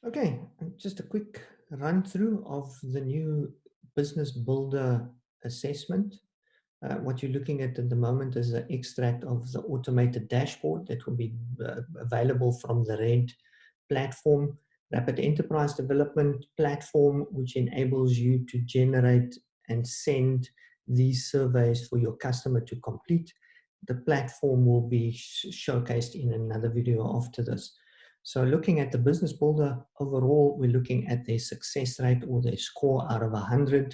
Okay, just a quick run through of the new Business Builder assessment. What you're looking at the moment is an extract of the automated dashboard that will be available from the RED platform, Rapid Enterprise Development platform, which enables you to generate and send these surveys for your customer to complete. The platform will be showcased in another video after this. So looking at the Business Builder overall, we're looking at their success rate or their score out of 100.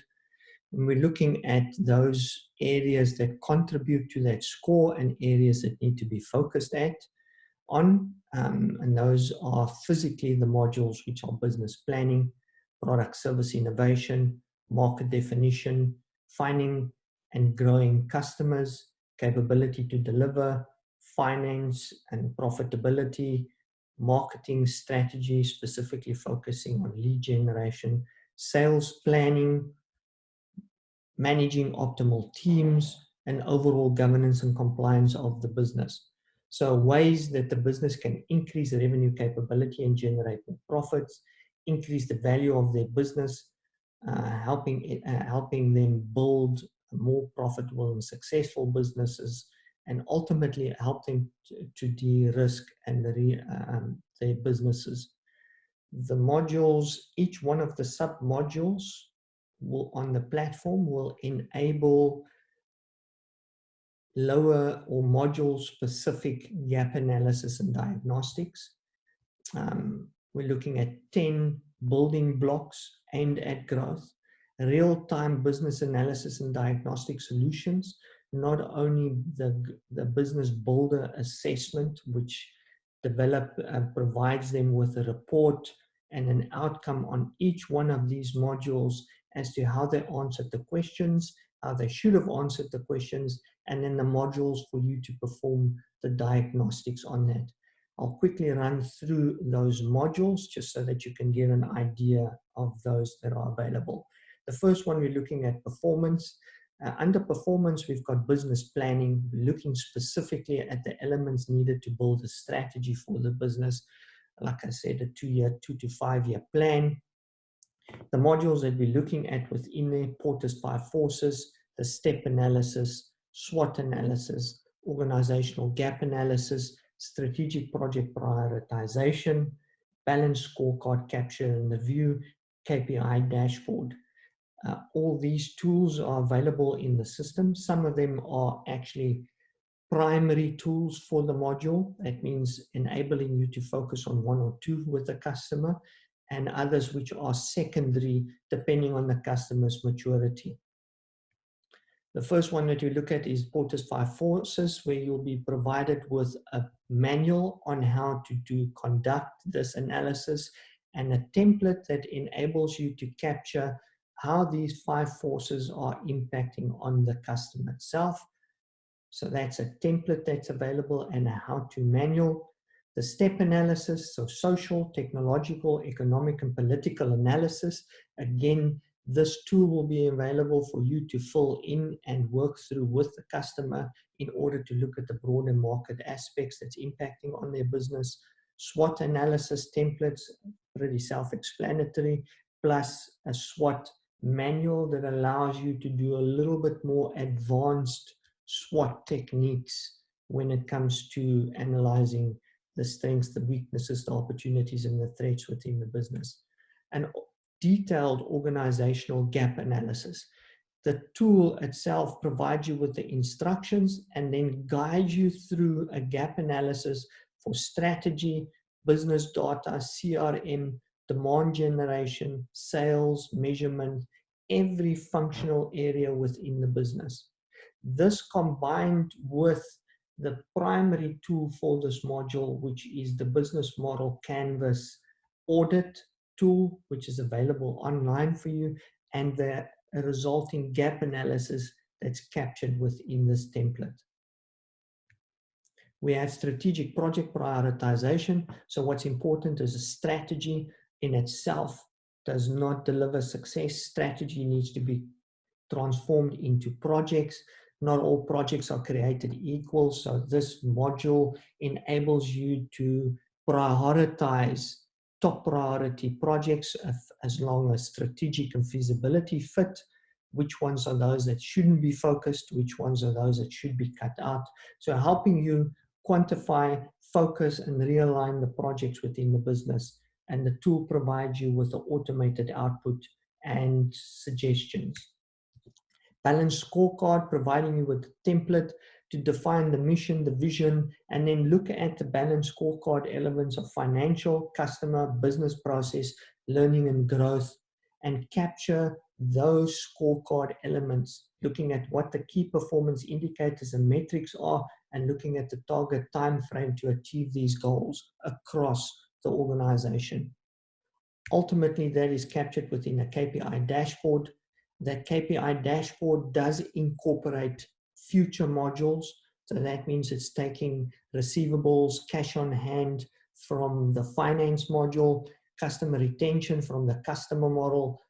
And we're looking at those areas that contribute to that score and areas that need to be focused on. And those are physically the modules, which are business planning, product service innovation, market definition, finding and growing customers, capability to deliver, finance and profitability, marketing strategy, specifically focusing on lead generation, sales planning, managing optimal teams, and overall governance and compliance of the business. So ways that the business can increase the revenue capability and generate more profits, increase the value of their business, helping them build more profitable and successful businesses, and ultimately help them to de-risk and their businesses. The modules, each one of the sub-modules on the platform will enable lower or module-specific gap analysis and diagnostics. We're looking at 10 building blocks aimed at growth, real-time business analysis and diagnostic solutions, not only the business builder assessment, which provides them with a report and an outcome on each one of these modules as to how they answered the questions, how they should have answered the questions, and then the modules for you to perform the diagnostics on that. I'll quickly run through those modules just so that you can get an idea of those that are available. The first one, we're looking at performance. Under performance, we've got business planning, looking specifically at the elements needed to build a strategy for the business. Like I said, a 2 to 5 year plan. The modules that we're looking at within there, Porter's 5 forces, the step analysis, SWOT analysis, organizational gap analysis, strategic project prioritization, balanced scorecard capture and review, KPI dashboard. All these tools are available in the system. Some of them are actually primary tools for the module. That means enabling you to focus on one or two with the customer, and others which are secondary depending on the customer's maturity. The first one that you look at is Porter's 5 forces, where you'll be provided with a manual on how to conduct this analysis and a template that enables you to capture how these 5 forces are impacting on the customer itself. So that's a template that's available and a how-to manual. The step analysis, so social, technological, economic, and political analysis. Again, this tool will be available for you to fill in and work through with the customer in order to look at the broader market aspects that's impacting on their business. SWOT analysis templates, pretty self-explanatory, plus a SWOT manual that allows you to do a little bit more advanced SWOT techniques when it comes to analyzing the strengths, the weaknesses, the opportunities, and the threats within the business. And detailed organizational gap analysis. The tool itself provides you with the instructions and then guides you through a gap analysis for strategy, business data, CRM, demand generation, sales, measurement, every functional area within the business. This combined with the primary tool for this module, which is the business model canvas audit tool, which is available online for you, and the resulting gap analysis that's captured within this template. We have strategic project prioritization. So what's important is a strategy in itself does not deliver success. Strategy needs to be transformed into projects. Not all projects are created equal, so this module enables you to prioritize top priority projects as long as strategic and feasibility fit. Which ones are those that shouldn't be focused? Which ones are those that should be cut out? So helping you quantify, focus, and realign the projects within the business. And the tool provides you with the automated output and suggestions. Balanced scorecard, providing you with a template to define the mission, the vision, and then look at the balanced scorecard elements of financial, customer, business process, learning and growth, and capture those scorecard elements, looking at what the key performance indicators and metrics are, and looking at the target time frame to achieve these goals across the organization. Ultimately, that is captured within a KPI dashboard. That KPI dashboard does incorporate future modules. So that means it's taking receivables, cash on hand from the finance module, customer retention from the customer model,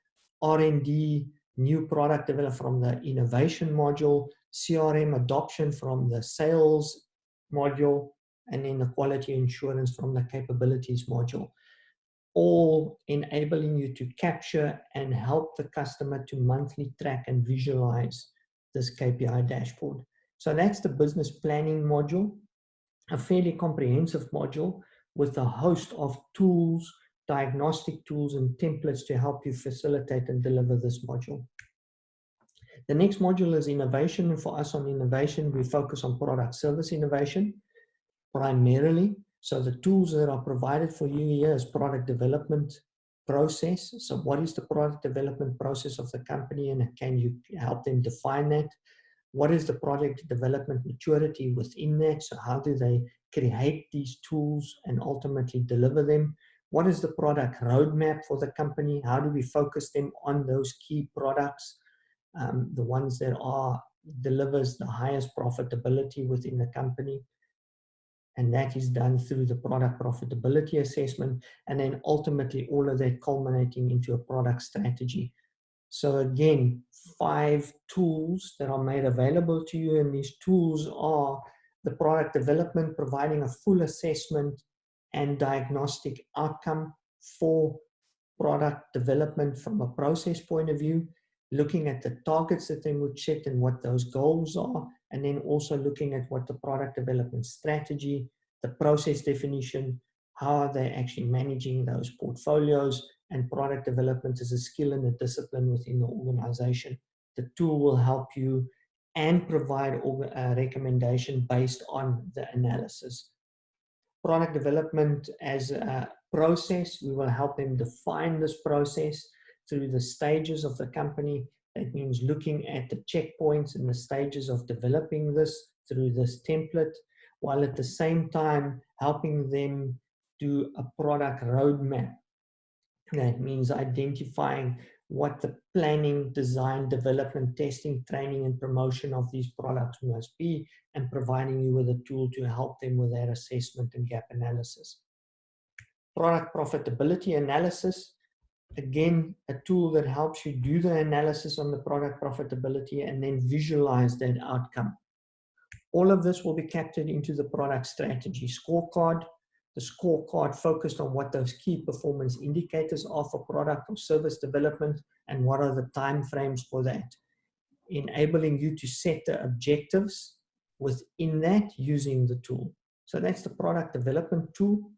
R&D, new product development from the innovation module, CRM adoption from the sales module, and then the quality assurance from the capabilities module, all enabling you to capture and help the customer to monthly track and visualize this KPI dashboard. So that's the business planning module, a fairly comprehensive module with a host of tools, diagnostic tools and templates to help you facilitate and deliver this module. The next module is innovation, and for us on innovation, we focus on product service innovation primarily. So the tools that are provided for you here is product development process. So what is the product development process of the company, and can you help them define that? What is the product development maturity within that? So how do they create these tools and ultimately deliver them? What is the product roadmap for the company? How do we focus them on those key products, the ones that delivers the highest profitability within the company? And that is done through the product profitability assessment, and then ultimately all of that culminating into a product strategy. So again, 5 tools that are made available to you, and these tools are the product development, providing a full assessment and diagnostic outcome for product development from a process point of view, looking at the targets that they would set and what those goals are, and then also looking at what the product development strategy, the process definition, how are they actually managing those portfolios, and product development is a skill and a discipline within the organization. The tool will help you and provide a recommendation based on the analysis. Product development as a process, we will help them define this process through the stages of the company. That means looking at the checkpoints and the stages of developing this through this template, while at the same time helping them do a product roadmap. That means identifying what the planning, design, development, testing, training, and promotion of these products must be, and providing you with a tool to help them with that assessment and gap analysis. Product profitability analysis, again, a tool that helps you do the analysis on the product profitability and then visualize that outcome. All of this will be captured into the product strategy scorecard. The scorecard focused on what those key performance indicators are for product or service development and what are the time frames for that, enabling you to set the objectives within that using the tool. So that's the product development tool.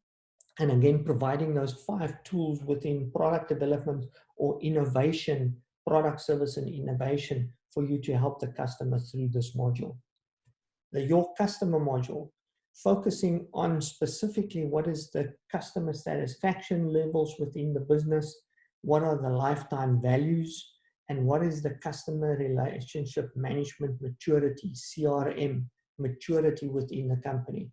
And again, providing those 5 tools within product development or innovation, product service and innovation for you to help the customer through this module. The Your Customer module, focusing on specifically what is the customer satisfaction levels within the business, what are the lifetime values, and what is the customer relationship management maturity, CRM, maturity within the company.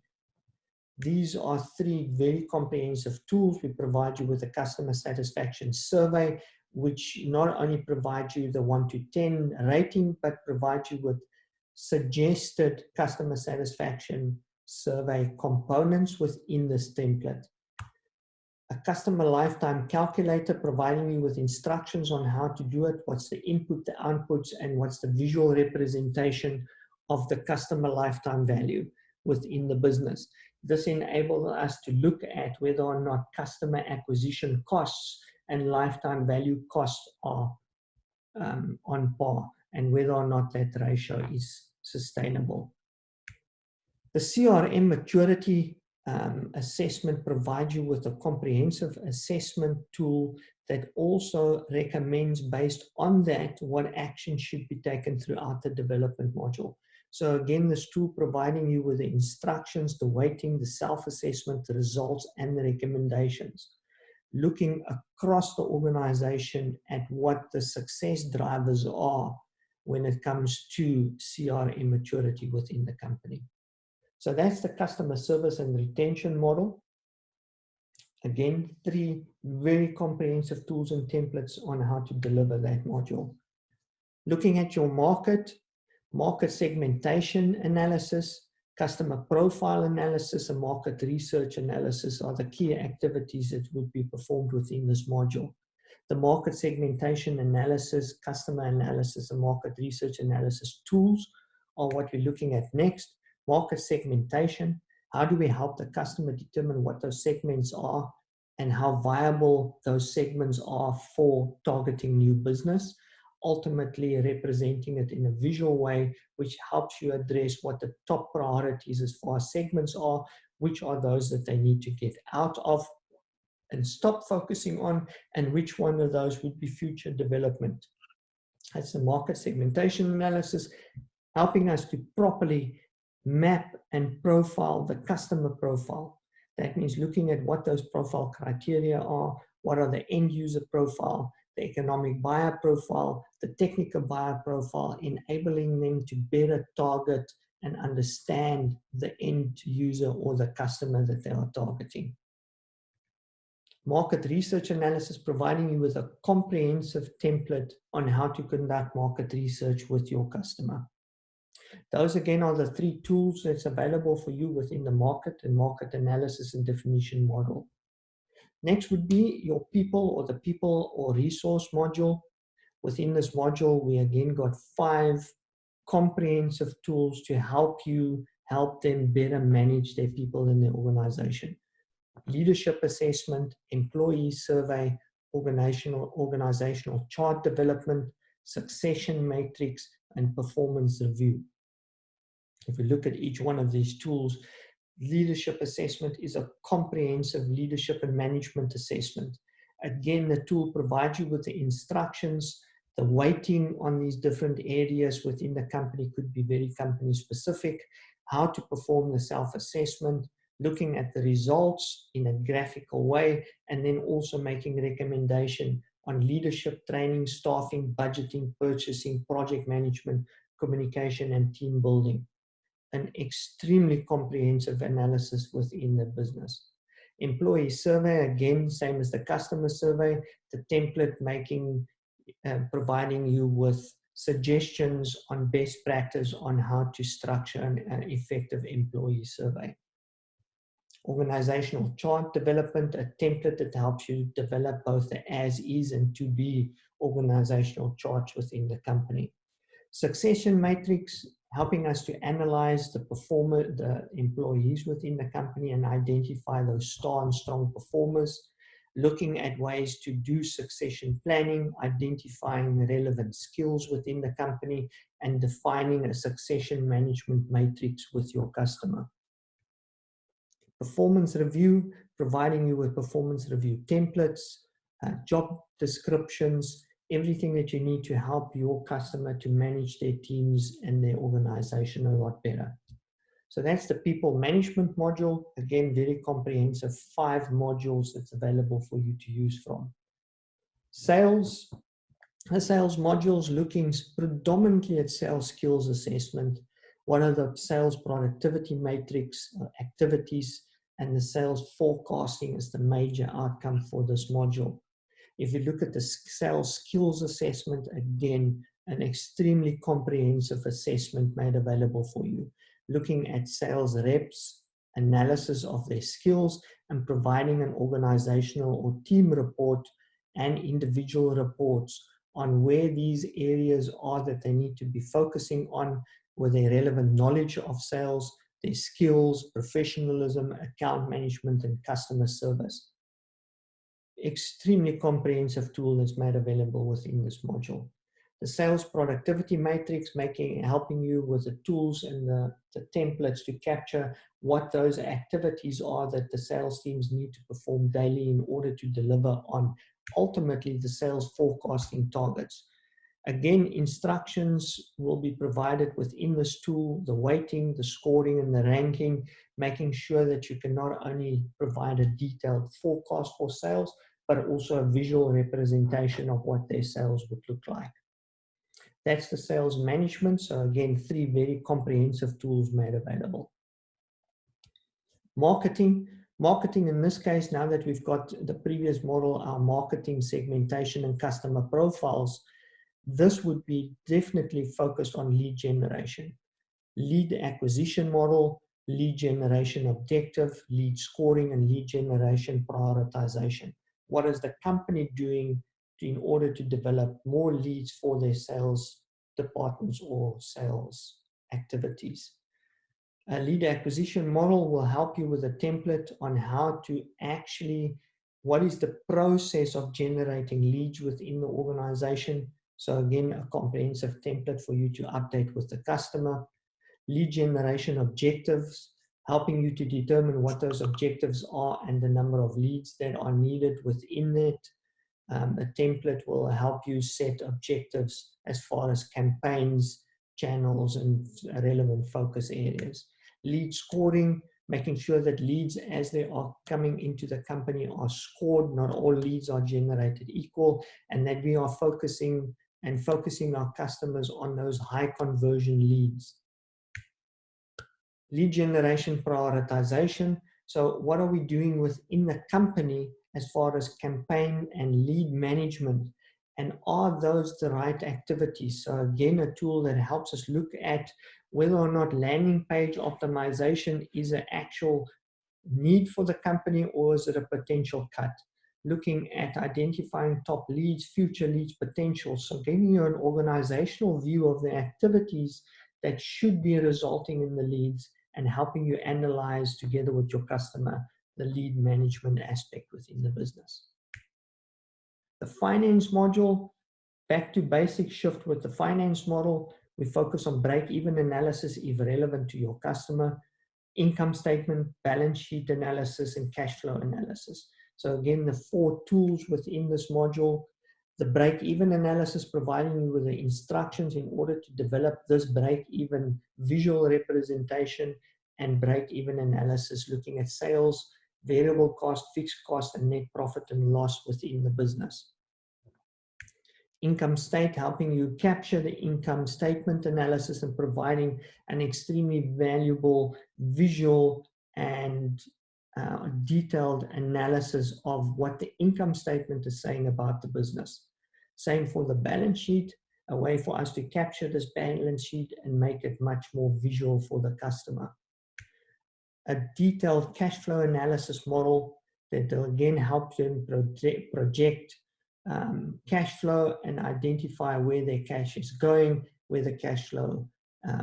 These are 3 very comprehensive tools. We provide you with a customer satisfaction survey, which not only provides you the 1 to 10 rating, but provides you with suggested customer satisfaction survey components within this template. A customer lifetime calculator, providing you with instructions on how to do it, what's the input, the outputs, and what's the visual representation of the customer lifetime value within the business. This enables us to look at whether or not customer acquisition costs and lifetime value costs are on par, and whether or not that ratio is sustainable. The CRM maturity assessment provides you with a comprehensive assessment tool that also recommends, based on that, what action should be taken throughout the development module. So again, this tool providing you with the instructions, the weighting, the self-assessment, the results, and the recommendations. Looking across the organization at what the success drivers are when it comes to CRM maturity within the company. So that's the customer service and retention model. Again, 3 very comprehensive tools and templates on how to deliver that module. Looking at your market segmentation analysis, customer profile analysis, and market research analysis are the key activities that would be performed within this module. The market segmentation analysis, customer analysis, and market research analysis tools are what we're looking at next. Market segmentation, how do we help the customer determine what those segments are and how viable those segments are for targeting new business, ultimately representing it in a visual way which helps you address what the top priorities as far as segments are, which are those that they need to get out of and stop focusing on, and which one of those would be future development. That's the market segmentation analysis, helping us to properly map and profile the customer profile. That means looking at what those profile criteria are, what are the end user profile, the economic buyer profile, the technical buyer profile, enabling them to better target and understand the end user or the customer that they are targeting. Market research analysis, providing you with a comprehensive template on how to conduct market research with your customer. Those again are the 3 tools that's available for you within the market and market analysis and definition model. Next would be your people or resource module. Within this module, we again got 5 comprehensive tools to help them better manage their people in their organization. Leadership assessment, employee survey, organizational chart development, succession matrix, and performance review. If we look at each one of these tools, leadership assessment is a comprehensive leadership and management assessment. Again, the tool provides you with the instructions. The weighting on these different areas within the company could be very company specific. How to perform the self-assessment, looking at the results in a graphical way, and then also making recommendation on leadership training, staffing, budgeting, purchasing, project management, communication, and team building. An extremely comprehensive analysis within the business. Employee survey, again, same as the customer survey, the template providing you with suggestions on best practice on how to structure an effective employee survey. Organizational chart development, a template that helps you develop both the as-is and to-be organizational charts within the company. Succession matrix, helping us to analyze the employees within the company and identify those star and strong performers, looking at ways to do succession planning, identifying relevant skills within the company, and defining a succession management matrix with your customer. Performance review, providing you with performance review templates, job descriptions, everything that you need to help your customer to manage their teams and their organization a lot better. So that's the people management module. Again, very comprehensive, 5 modules that's available for you to use from. Sales. The sales modules looking predominantly at sales skills assessment. What are the sales productivity matrix activities, and the sales forecasting is the major outcome for this module. If you look at the sales skills assessment, again, an extremely comprehensive assessment made available for you, looking at sales reps, analysis of their skills, and providing an organizational or team report and individual reports on where these areas are that they need to be focusing on with their relevant knowledge of sales, their skills, professionalism, account management, and customer service. Extremely comprehensive tool that's made available within this module. The sales productivity matrix, helping you with the tools and the templates to capture what those activities are that the sales teams need to perform daily in order to deliver on ultimately the sales forecasting targets. Again, instructions will be provided within this tool, the weighting, the scoring, and the ranking, making sure that you can not only provide a detailed forecast for sales, but also a visual representation of what their sales would look like. That's the sales management. So again, 3 very comprehensive tools made available. Marketing. Marketing in this case, now that we've got the previous model, our marketing segmentation and customer profiles, this would be definitely focused on lead generation. Lead acquisition model, lead generation objective, lead scoring, and lead generation prioritization. What is the company doing in order to develop more leads for their sales departments or sales activities? A lead acquisition model will help you with a template on how to actually, what is the process of generating leads within the organization. So again, a comprehensive template for you to update with the customer. Lead generation objectives, helping you to determine what those objectives are and the number of leads that are needed within it. A template will help you set objectives as far as campaigns, channels, and relevant focus areas. Lead scoring, making sure that leads as they are coming into the company are scored. Not all leads are generated equal, and that we are focusing our customers on those high conversion leads. Lead generation prioritization. So what are we doing within the company as far as campaign and lead management? And are those the right activities? So again, a tool that helps us look at whether or not landing page optimization is an actual need for the company or is it a potential cut? Looking at identifying top leads, future leads, potential. So giving you an organizational view of the activities that should be resulting in the leads and helping you analyze together with your customer the lead management aspect within the business. The finance module, back to basic shift with the finance model. We focus on break-even analysis if relevant to your customer, income statement, balance sheet analysis, and cash flow analysis. So again, the 4 tools within this module, the break-even analysis, providing you with the instructions in order to develop this break-even visual representation and break-even analysis, looking at sales, variable cost, fixed cost, and net profit and loss within the business. Income state, helping you capture the income statement analysis and providing an extremely valuable visual and detailed analysis of what the income statement is saying about the business. Same for the balance sheet, a way for us to capture this balance sheet and make it much more visual for the customer. A detailed cash flow analysis model that will again help them project cash flow and identify where their cash is going, where the cash flow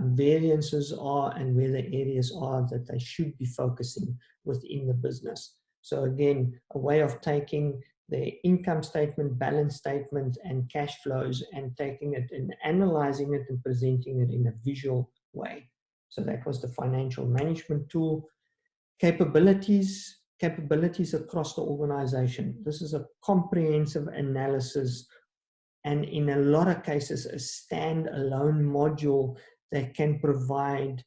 variances are, and where the areas are that they should be focusing within the business. So again, a way of taking the income statement, balance statement, and cash flows and taking it and analyzing it and presenting it in a visual way. So that was the financial management tool. Capabilities across the organization. This is a comprehensive analysis and in a lot of cases a standalone module that can provide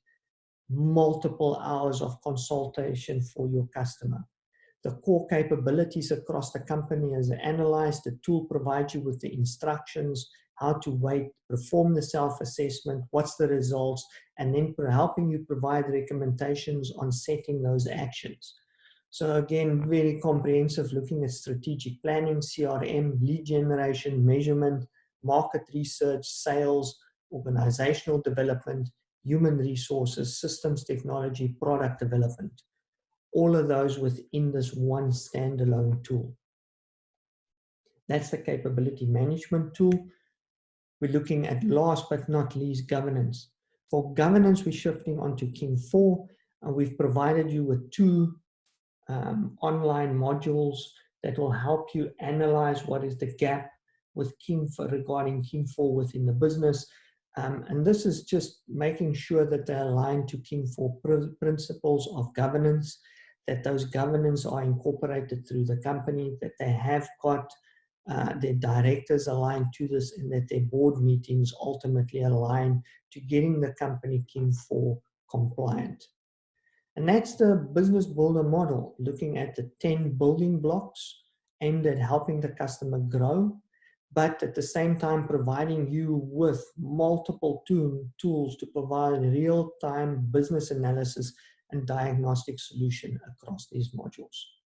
multiple hours of consultation for your customer. The core capabilities across the company is analyzed. The tool provides you with the instructions, how to perform the self-assessment, what's the results, and then helping you provide recommendations on setting those actions. So again, very comprehensive, looking at strategic planning, CRM, lead generation, measurement, market research, sales, organizational development, human resources, systems technology, product development. All of those within this one standalone tool. That's the capability management tool. We're looking at last but not least governance. For governance, we're shifting onto King 4. We've provided you with two online modules that will help you analyze what is the gap with regarding King 4 within the business. And this is just making sure that they're aligned to King 4 principles of governance, that those governance are incorporated through the company, that they have got their directors aligned to this, and that their board meetings ultimately align to getting the company King 4 compliant. And that's the business builder model, looking at the 10 building blocks aimed at helping the customer grow, but at the same time providing you with multiple tools to provide real-time business analysis and diagnostic solution across these modules.